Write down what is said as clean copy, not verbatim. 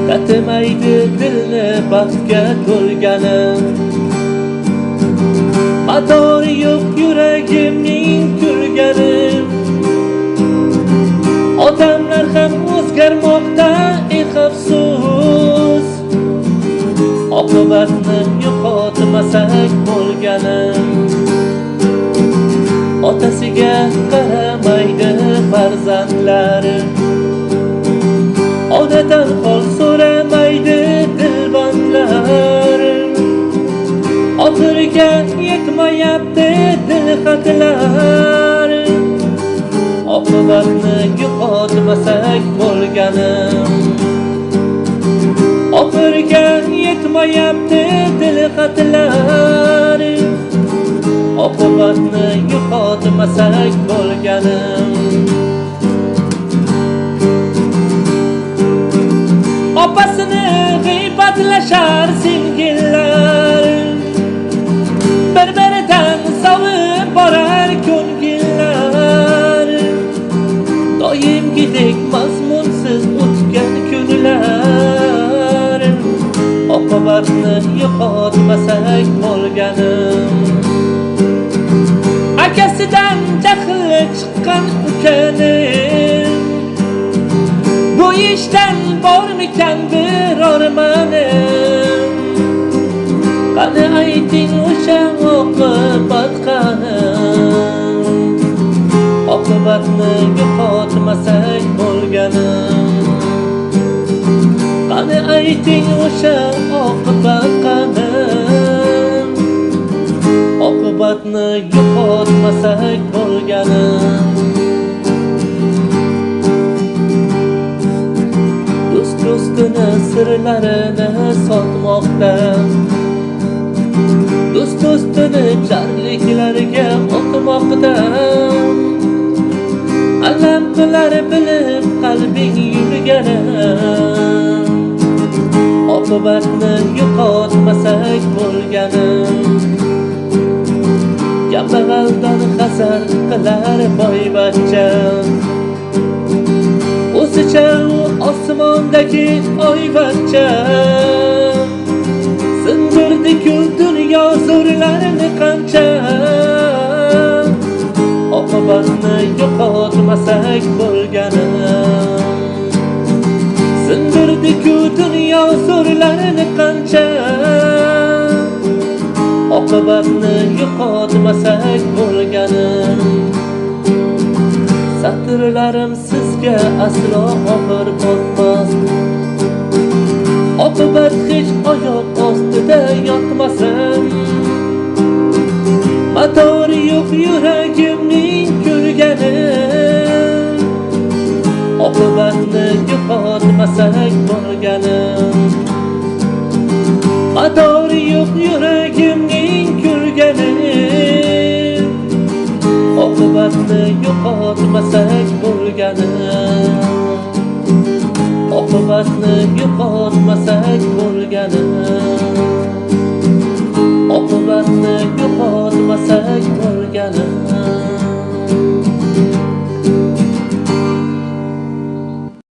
Tatimaydi dilni baxtga to'lganim, madori yo'q yuragimning kulganim. Odamlar ham o'zgarmoqda, afsus. Oqibatni yo'qotmasak bo'lganim. Otasiga qaramaydi farzandlari, onadan hol so'ramaydi dilbonlar. Oxiriga yetmayapti dil xatlar. Oqibatni yo'qotmasak bo'lganim. Oxiriga yetmayapti dil xatlar. Oqibatni yo'qotmasak bo'lganim. Opasini g'iybatlashar singillar, bir-biridan sovib borar ko'ngillar. Doimgidek mazmunsiz o'tgan kunlar. Oqibatni yo'qotmasak bo'lganim. Akasidan jahli chiqqan ukanim, bu ishdan bormikan biror manim? Qani ayting o'sha oqibat qani? Oqibatni yo'qotmasak bo'lganim. Qani ayting o'sha oqibat qani? Oqibatni yo'qotmasak bo'lganim. Do'stini sirlarini sotmoqda, do'stini jarliklarga otmoqda. Alam qilar bilib qalbing yurganim. Oqibatni yo'qotmasak bo'lganim. Kambag'aldan hasar qilar boyvachcha, o'zicha osmondagi oyvachcha. Sindirdi-ku dunyo zo'rlarini qancha. Oqibatni yo'qotmasak bo'lganim. Sindirdi-ku dunyo zo'rlarini qancha. Oqibatni yo'qotmasak bo'lganim. Satrlarim sizga aslo og'ir botmas. Oqibat hech oyoq ostida yotmasin. Madori yo'q yuragimning kulganim. Oqibatni yo'qotmasak bo'lganim. Madori yo'q yuragimning kulganim. Oqibatni yo'qotmasak bo'lganim. Oqibatni yo'qotmasak bo'lganim. Oqibatni